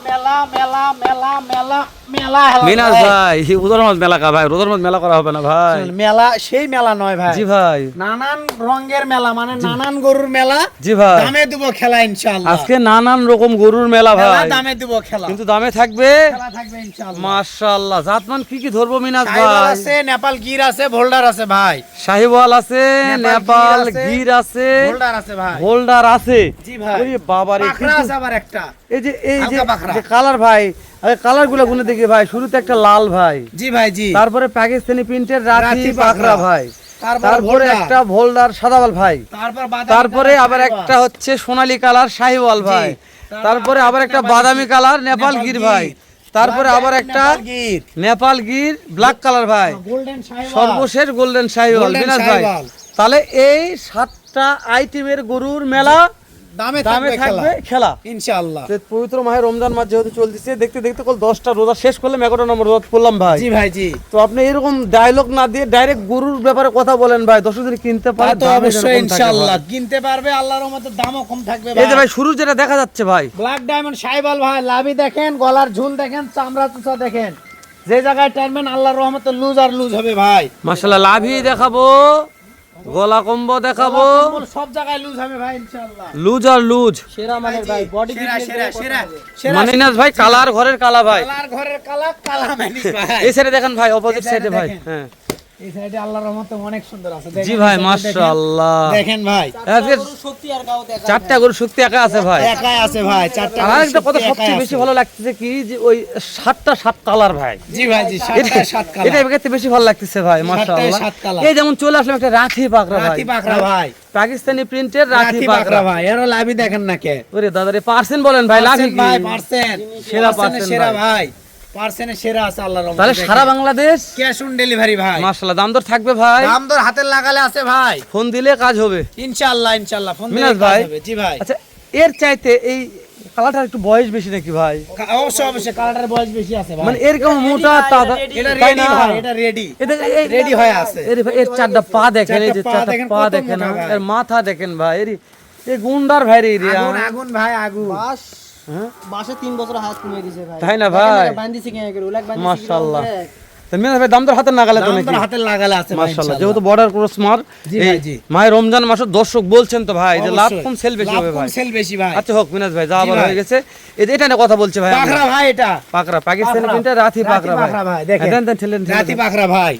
মেলা মেলা মেলা মেলা মেলা মেলা মিনাজ ভাই উদর মাছ মেলা কা ভাই রোজার মাছ মেলা করা হবে না ভাই মেলা সেই মেলা নয় ভাই জি ভাই নানান রঙের মেলা মানে নানান গরুর মেলা জি ভাই দামে দেব খেলা ইনশাআল্লাহ আজকে নানান রকম গরুর মেলা ভাই দামে দেব খেলা কিন্তু দামে থাকবে খেলা থাকবে ইনশাআল্লাহ মাশাআল্লাহ জাতমান কি ধরবো মিনাজ শাহিওয়াল ভাই আছে নেপাল গির আছে ভোল্ডার আছে ভাই শাহিওয়াল আছে নেপাল গির আছে ভোল্ডার আছে ভাই হোল্ডার আছে জি ভাই ওরে বাবা রে পাকড়া আছে আবার একটা এই যে হালকা পাকড়া। যে কালার ভাই আরে কালার গুলো গুনে দেখি ভাই শুরুতে একটা লাল ভাই জি ভাই জি তারপরে পাকিস্তানি প্রিন্টের রাতি রাতি পাকড়া পাকড়া। ভাই তারপরে তারপরে ভোল্ডার। একটা ভোল্ডার সাদাওয়াল ভাই তারপর বাদামি তারপরে কালার আবার শাহিওয়াল। একটা হচ্ছে সোনালী কালার শাহিওয়াল ভাই তারপরে আবার একটা বাদামি কালার নেপাল গির ভাই তারপরে আবার একটা নেপাল গির নেপাল গির ব্ল্যাক কালার ভাই গোল্ডেন শাহিওয়াল সর্বশেষ গোল্ডেন শাহিওয়াল Golden বিনাশ ভাই শাহিওয়াল। তাহলে এই 7টা আইটেমের গরুর মেলা দামে দামে থাকবে থাকবে খেলা ইনশাআল্লাহ তো পবিত্র মাহে রমজান মাস যেহেতু চলতেছে দেখতে দেখতে কল 10টা রোজা শেষ করলাম 11 নম্বর রোজা করলাম ভাই জি ভাই জি তো আপনি এরকম ডায়লগ না দিয়ে ডাইরেক্ট গরুর ব্যাপারে কথা বলেন ভাই দর্শক যদি কিনতে তা পারে তো দামে যেন অবশ্যই কম থাকে ইনশাআল্লাহ ভাই। কিনতে পারবে আল্লাহর রহমতে দামও কম থাকবে এই যে ভাই শুরু যেটা দেখা যাচ্ছে ভাই ব্ল্যাক ডায়মন্ড শাহিওয়াল ভাই লাভি দেখেন গলার ঝুল দেখেন চামড়া চুচা দেখেন যে জায়গায় টানবেন আল্লাহর রহমতে লুজ আর লুজ হবে ভাই মাশাআল্লাহ লাভি দেখাবো গলা কম্বো দেখাবো কম্বল সব জায়গায় লুজ হবে ভাই ইনশাআল্লাহ লুজ আর লুজ সেরা মানের ভাই বডি সেরা সেরা সেরা সেরা মানে না ভাই কালার ঘরের কালা ভাই কালার ঘরের কালা কালা মানে ভাই এই সাইডে দেখেন ভাই অপোজিট এই সাইডে side এ ভাই দেখেন। হ্যাঁ এই সাইডে আল্লাহর রহমতে অনেক সুন্দর আছে দেখেন, জি ভাই এই side এ মাশাআল্লাহ দেখেন ভাই আজকে শক্তি আর গাও দেখা চারটা গরু শক্তি একা আছে ভাই একাই আছে ভাই চারটা আর একটা কথা সবচেয়ে বেশি ভালো লাগতেছে কি যে ওই 7টা 7 কালার ভাই জি ভাই জি সাতটা সাত কালা এটা এবারে বেশি ভালো লাগতেছে ভাই মাশাআল্লাহ সাত কালার। এই যেমন চলে আসলাম একটা রাঠি পাকড়া ভাই রাতি পাকড়া ভাই পাকিস্তানি প্রিন্টের রাঠি রাতি পাকড়া পাকড়া ভাই এরও লাভি দেখেন না কে ওরে দাদা রে পার্সেন্ট বলেন ভাই লাভি পার্সেন্ট ভাই পার্সেন্ট সেরা পার্সেন্ট percent সেরা ভাই। ভাই পার্সেন্টে সেরা আছে আল্লাহর রহমতে তাহলে সারা বাংলাদেশ ক্যাশ অন ডেলিভারি ভাই মাশাআল্লাহ দাম দর থাকবে ভাই দাম দর হাতের লাগালে আছে ভাই ফোন দিলে কাজ হবে ইনশাআল্লাহ ইনশাআল্লাহ ফোন মিনাজ দিলে ভাই। কাজ হবে জি ভাই আচ্ছা এর চাইতে এই কালারটার একটু বয়স বেশি নাকি ভাই অবশ্যই অবশ্যই কালারের বয়স বেশি আছে ভাই মানে এরকম মোটা তাজা এটা তাই রেডি না? ভাই এটা রেডি এটা রেডি হয়ে আছে এর চারটা পা দেখেন এই যে চারটা পা চারটা দেখেন, পা কত দেখেন মোটা ভাই। এর মাথা দেখেন ভাই এই গুন্ডার ভাই রে আগুন আগুন ভাই আগুন হ্যাঁ? মাসে 3 বছর হাত কমিয়ে দিছে ভাই তাই না ভাই বান্দিছে কেন করে উলাক বান্দিছে মাশাআল্লাহ তো মিনাজ ভাই দাম দর হাতে নাগালে তো দাম নাকি দর হাতের লাগালে আছে ভাই মাশাআল্লাহ ইনশাআল্লাহ। যেহেতু বর্ডার ক্রস মার জি ভাই, জি। মায়ের রমজান মাসের দর্শক বলছেন তো ভাই যে লাভ অবশ্যই। কম সেল বেশি লাভ হবে কম, ভাই সেল বেশি ভাই আচ্ছা হোক মিনাজ ভাই যা জি আবার ভাই। হয়ে গেছে এটা নিয়ে কথা বলছে ভাই আমরা। পাকড়া ভাই এটা পাকড়া পাকিস্তানি পাকড়া। প্রিন্টের রাথি রাতি পাকড়া পাকড়া ভাই ভাই, দেখেন। দেন দেন ঠেলেন রাতি পাকড়া ভাই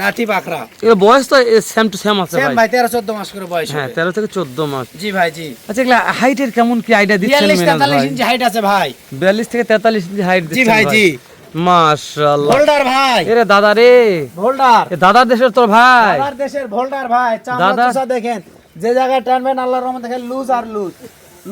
রাতি পাকড়া এর বয়স তো সেম টু সেম আছে সেম ভাই ভাই 13-14 মাস করে বয়স হ্যাঁ হবে 13 থেকে 14 মাস জি ভাই জি আচ্ছা এগুলা হাইটের কেমন কি আইডিয়া দিচ্ছেন 42 মিনাজ 43 ভাই ইঞ্চি হাইট আছে ভাই 42 থেকে 43 ইঞ্চি হাইট জি দিচ্ছেন ভাই জি মাশাআল্লাহ ভোল্ডার ভাই এরে দাদা রে ভোল্ডার এ দাদার দেশের তোর ভাই আমার দেশের ভোল্ডার ভাই চামড়া দাদা। চুষা দেখেন যে জায়গায় টানবেন আল্লাহর রহমতে দেখেন লুজ আর লুজ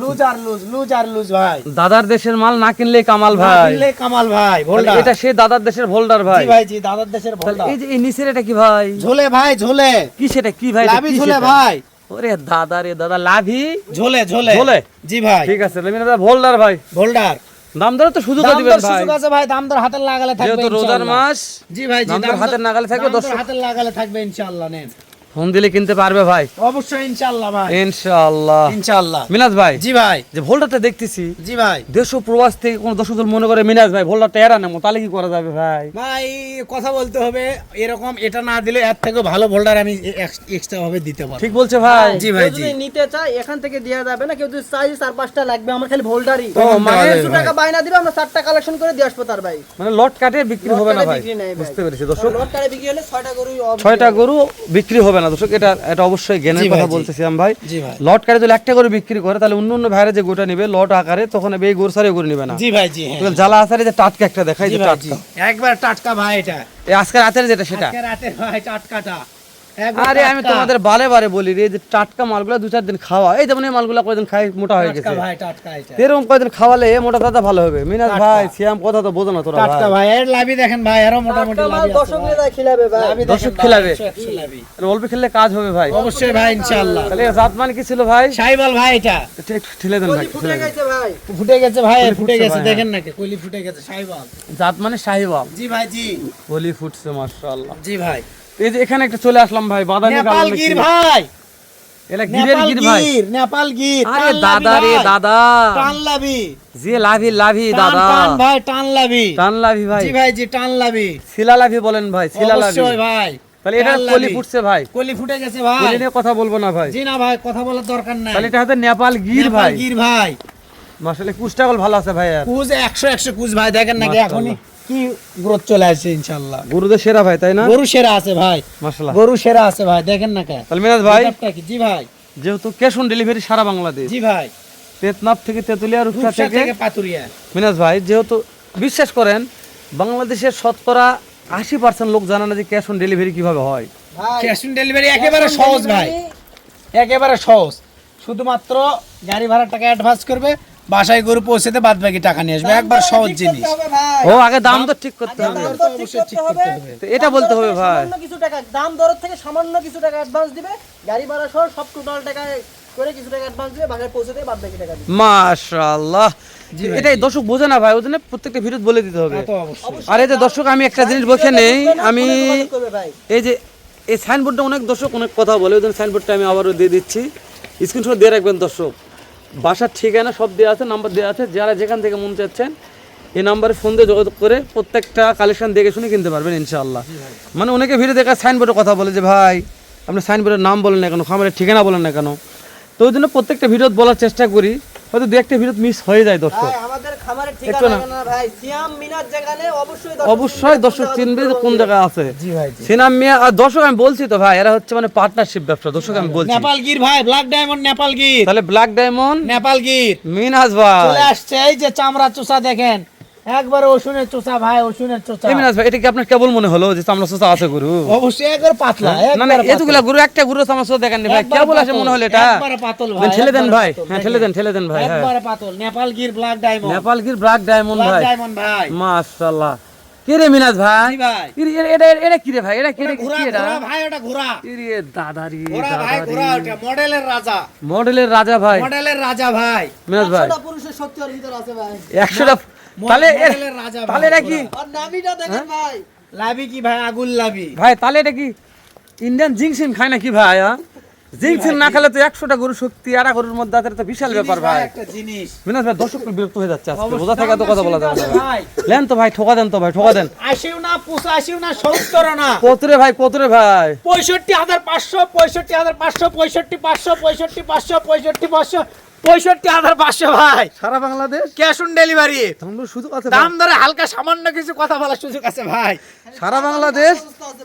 লুজ আর লুজ লুজ আর লুজ ভাই দাদার দেশের মাল না কিনলে কামাল ভাই দিলে কামাল ভাই ভোল্ডার এটা সেই দাদার দেশের ভোল্ডার ভাই জি ভাই জি দাদার দেশের তাহলে ভোল্ডার এই যে এই নিচের এটা কি ভাই ঝোলে ভাই ঝোলে কি সেটা কি ভাই এটা লাভি কি ঝোলে সেটা? ভাই ওরে দাদা রে দাদা লাভি ঝোলে ঝোলে ঝোলে? জি ভাই ঠিক আছে লেমিনা দাদা ভোল্ডার ভাই ভোল্ডার দাম দর তো সুযোগ দাম দিবেন দর ভাই সুযোগ আছে ভাই দাম দর হাতের লাগালে থাকবে যেহেতু রোজার ইনশাআল্লাহ। মাস জি ভাই জি দাম দর হাতের নাগালে থাকবে, দাম দর দর্শক- হাতের লাগালে থাকবে ইনশাআল্লাহ নেন ফোন দিলে কিনতে পারবে ভাই অবশ্যই ইনশাআল্লাহ ভাই ইনশাআল্লাহ ইনশাআল্লাহ মিনাজ ভাই জি ভাই যে ভোল্ডারটা দেখতেছি জি ভাই দেশ ও প্রবাস থেকে কোন দর্শক মনে করে মিনাজ ভাই ভোল্ডারটা এরা নেবো তাহলে কি করা যাবে ভাই ভাই কথা বলতে হবে এরকম এটা না দিলে এর থেকে ভালো ভোল্ডার আমি এক্সট্রা ভাবে দিতে পারবো ঠিক বলছে ভাই জি ভাই, কেউ যদি নিতে চায় এখান থেকে দেয়া যাবে না কেউ যদি চাই 4-5টা লাগবে আমার খালি ভোল্ডারই ও, মানে 150 টাকা বাইনা দিবে আমরা 4টা কালেকশন করে দিয়ে আসবো তার ভাই মানে লট কাটে বিক্রি লট হবে না কাটে ভাই বিক্রি নাই ভাই। বুঝতে পেরেছি দর্শক লট কারে বিক্রি হলে 6টা গরুই 6টা গরু বিক্রি হবে না দর্শক এটা অবশ্যই জ্ঞানের জি ভাই, কথা জি। বলতেছিলাম ভাই জি ভাই লট কাটে যদি একটা করে বিক্রি করে তাহলে অন্য অন্য ভাইরা যে গোটা নিবে লট আকারে তখন এই গরু সারে গরু নিবে না জি ভাই জি হ্যাঁ তো জ্বালা আসারে যে টাটকা একটা দেখাই জি যে ভাই, জি। টাটকা একবার টাটকা ভাই এটা এই আজকের রাতের যেটা সেটা আজকে রাতে ভাই টাটকাটা একবার আরে আমি টাটকা। তোমাদের বারে বারে বলি রে যে টাটকা মালগুলো 2-4 দিন খাওয়া এই যেমন এই মালগুলো কয়দিন খাই মোটা হয়ে টাটকা গেছে ভাই টাটকা এটা এরকম কয়দিন খাওয়ালে মোটা দাদা ভালো হবে মিনাজ টাটকা। ভাই সিয়াম কথা তো বোঝো না তোরা টাটকা ভাই ভাই এর লাভি দেখেন ভাই এরও মোটামুটি টাটকা মাল লাভি আছে দর্শক ভাই। নিয়ে যায় খিলাবে ভাই লাভি দর্শক দেখেন ভাই, খিলাবে। 100 লাভি। আর অল্প খেললে কাজ হবে ভাই অবশ্যই ভাই ইনশাআল্লাহ তাহলে জাত মানে কি ছিল ভাই সাইবাল ভাই এটা একটু ঠেলে দেন ভাই কলি ফুটে গেছে ভাই ফুটে গেছে ভাই কলি ফুটে ফুটছে গেছে ভাই, দেখেন নাকি কলি ফুটে গেছে সাইবাল জাত মানে শাহিওয়াল জি ভাই জি বলি ফুটছে মাশাআল্লাহ জি ভাই এই যে এখানে একটা চলে আসলাম ভাই বাদামি নেপাল কালার গির ভাই এটা গিরের নেপাল গির ভাই। গির, নেপাল গির, আরে টান লাভি দাদা রে ভাই, দাদা, টান লাভি, যে লাভি টান দাদা, টান ভাই, টান লাভি, টান লাভি ভাই, জি ভাই, জি টান লাভি, শিলা লাভি বলেন ভাই, শিলা লাভি। অবশ্যই ভাই। তাহলে এটা টান কলি লাভি। ফুটছে ভাই, কলি ফুটে গেছে ভাই, কলি নিয়ে কথা বলবো না ভাই। জি না ভাই, কথা বলার দরকার নাই। তাহলে এটা হচ্ছে নেপাল গির নেপাল ভাই, গির ভাই, মাশাআল্লাহ কুষ্টাগল ভালো আছে ভাই। আর কুজ 100 কুজ ভাই, দেখেন নাকি মাশাআল্লাহ। এখনই কি গ্রোথ চলে আসছে ইনশাআল্লাহ। গরুদের সেরা ভাই তাই না? গরু সেরা আছে ভাই, মাশাআল্লাহ। গরু সেরা আছে ভাই, দেখেন না কে। তাহলে মিরাজ ভাই, ব্যাপারটা কি? জি ভাই, যেহেতু ক্যাশ অন ডেলিভারি সারা বাংলাদেশ, জি ভাই, তেতনাপ থেকে তেতুলিয়া, রূপসা রূপসা থেকে থেকে পাতুরিয়া, মিনাজ ভাই, যেহেতু বিশ্বাস করেন বাংলাদেশের শতকরা 80% লোক জানে না যে ক্যাশ অন ডেলিভারি কিভাবে হয়। ভাই ক্যাশ অন ডেলিভারি একেবারে সহজ ভাই, একেবারে সহজ। শুধুমাত্র গাড়ি ভাড়ার টাকা অ্যাডভান্স করবে, বাসায় গরু পৌঁছাতে বাদ বাকি টাকা নিয়ে আসবে, একবার সহজ জিনিস। ও আগে দাম তো ঠিক করতে হবে, দাম দর ঠিক করতে হবে। তো এটা বলতে হবে ভাই। সামান্য কিছু টাকা দাম দরের থেকে সামান্য কিছু টাকা অ্যাডভান্স দিবে, গাড়ি ভাড়া সহ সব টোটাল টাকা করে কিছু টাকা অ্যাডভান্স দিবে, বাসায় পৌঁছাতে বাদ বাকি টাকা দিবে। মাশাআল্লাহ, এটাই দর্শক বোঝে না ভাই, ওই জন্য প্রত্যেকটা ভিডিও বলে দিতে হবে। তা তো অবশ্যই। আর এই যে দর্শক, আমি একটা জিনিস বলতে নেই, আমি যোগাযোগ করবে ভাই। এই যে এই সাইনবোর্ডটা অনেক দর্শক অনেক কথা বলে, ওই জন্য সাইনবোর্ডটা আমি আবারও দিয়ে দিচ্ছি, স্ক্রিনশট দিয়ে রাখবেন দর্শক। বাসার ঠিকানা সব দেওয়া আছে, নাম্বার দেওয়া আছে, যারা যেখান থেকে মন চাচ্ছেন এই নাম্বারে ফোন দিয়ে যোগাযোগ করে প্রত্যেকটা কালেকশন দেখে শুনে কিনতে পারবেন ইনশাআল্লাহ। মানে অনেকে ভিডিও দেখা সাইনবোর্ডের কথা বলে যে ভাই আপনি সাইনবোর্ডের নাম বলেন না কেন, খামারের ঠিকানা বলেন না কেন। তো ওই জন্য প্রত্যেকটা ভিডিও বলার চেষ্টা করি, হয়তো দু একটা ভিডিও মিস হয়ে যায় দর্শক। ভাই আমাদের খামারের একটু ঠিকানা না। না ভাই, সিয়াম মিনার যেখানে অবশ্যই দর্শক চিনবে যে কোন জায়গায় আছে। জি ভাই, জি। সিনাম মিয়া আর দর্শক আমি বলছি তো ভাই, এরা হচ্ছে মানে পার্টনারশিপ ব্যবসা, দর্শক আমি বলছি। নেপাল গির ভাই, ব্ল্যাক ডায়মন্ড নেপাল গির, তাহলে ব্ল্যাক ডায়মন্ড নেপাল গির মিনাজ ভাই, চলে আসছে। এই যে চামড়া চোষা দেখেন, একবার ওষুনের চোষা ভাই, ওষুনের চোষা। এই মিনাজ ভাই, এটা কি আপনার কেবল মনে হলো যে চামড়া সোসা আছে গরু? অবশ্যই একবার পাতলা, না না, এতগুলা গরু একটা গরু চামড়া সোসা দেখেন ভাই, একবার কেবল আসে পাতল, মনে হলো এটা। একবারে পাতল ভাই, দেন, ঠেলে দেন একবারে ভাই, পাতল, হ্যাঁ দেখেন। ঠেলে দেন ভাই, হ্যাঁ একবারে পাতল, Nepal Gir black diamond, Nepal Gir black diamond black ভাই, ডায়মন্ড ভাই। মাশাআল্লাহ। কি রে মিনাজ ভাই, জি ভাই, এটা এটা কি রে ভাই, এটা কি রে, ঘোড়া কি এটা? ঘোড়া ভাই, ওটা ঘোড়া, কি রে দাদা রে ঘোড়া ভাই, দাদা ঘোড়া, রে, ওটা মডেলের রাজা, মডেলের রাজা ভাই, মডেলের রাজা ভাই, মিনাজ ভাই 100টা পুরুষের শক্তি ওর ভিতর আছে ভাই। 100টা। তাহলে মডেলের রাজা ভাই, তাহলে এটা কি আর নামিটা দেখেন ভাই, লাভি কি ভাই, আগুন লাভি। ভাই, তাহলে এটা কি ইন্ডিয়ান জিংসিন খায় নাকি ভাই? জিংসিন না খেলে তো 100টা গরু শক্তি আর গরুর মধ্যে আছে, তো বিশাল ব্যাপার জিনিস ভাই। একটা জিনিস। মিনাজ ভাই, দর্শক বিরক্ত হয়ে যাচ্ছে আজকে, অবশ্যই বোঝা থেকে তো কথা বলা যাবে না ভাই। লেন তো ভাই, ঠোকা দেন তো ভাই, ঠোকা দেন। 80 না 85 না 70 না, কতরে ভাই, কতরে ভাই, 65,500, 65,500, 65,500, 65,500, 65,500, 65,500 ভাই। সারা বাংলাদেশ ক্যাশ অন ডেলিভারি, দাম সুযোগ আছে দাম ভাই। ধরে হালকা সামান্য কিছু কথা বলার সুযোগ আছে ভাই। সারা বাংলাদেশ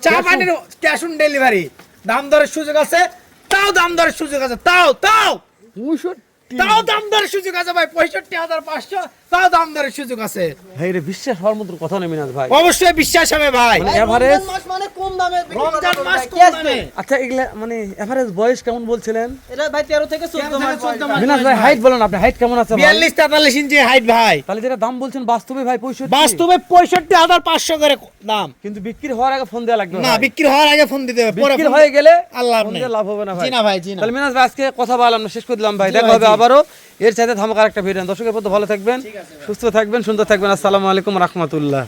চা পানির ক্যাশ অন ডেলিভারি, দাম দরের সুযোগ আছে, তাও দাম দরের সুযোগ আছে, তাও তাও 65 তাও দাম দরের সুযোগ আছে ভাই। 65,500, তাও দাম দরের সুযোগ আছে। ভাই রে, বিশ্বাস হওয়ার মতো কথা নেই মিনাজ ভাই। অবশ্যই বিশ্বাস হবে ভাই। মানে ভাই, average- রমজান মাস মানে কম দামে বিক্রি করা রমজান যাবে মাস ভাই, কম কি আসবে? দামে। আচ্ছা, এগুলা মানে এভারেজ বয়স কেমন বলছিলেন? এটা ভাই 13 থেকে 14 মাস 14 বয়স মাস। ভাই। মিনাজ ভাই, হাইট বলেন, আপনি হাইট কেমন আছে ভাই? 42-43 ইঞ্চি হাইট ভাই। তাহলে যেটা দাম বলছেন বাস্তবে ভাই 65, বাস্তবে 65,500 করে দাম। কিন্তু বিক্রি হওয়ার আগে ফোন দেওয়া লাগবে না, ভাই। বিক্রি হওয়ার আগে ফোন দিতে হবে, পরে বিক্রি ফোন হয়ে গেলে আল্লাহ ফোন নেই। দিয়ে লাভ হবে না ভাই। জি না ভাই, জি না। তাহলে মিনাজ ভাই, আজকে কথা বললাম না, শেষ করে দিলাম ভাই, জি দেখা ভাই, হবে জি। আবারও এর চাইতে ধামাকার একটা ভিডিও। দর্শকের প্রতি ভালো থাকবেন, সুস্থ থাকবেন, সুন্দর থাকবেন। আসসালামু আলাইকুম রাহমাতুল্লাহ।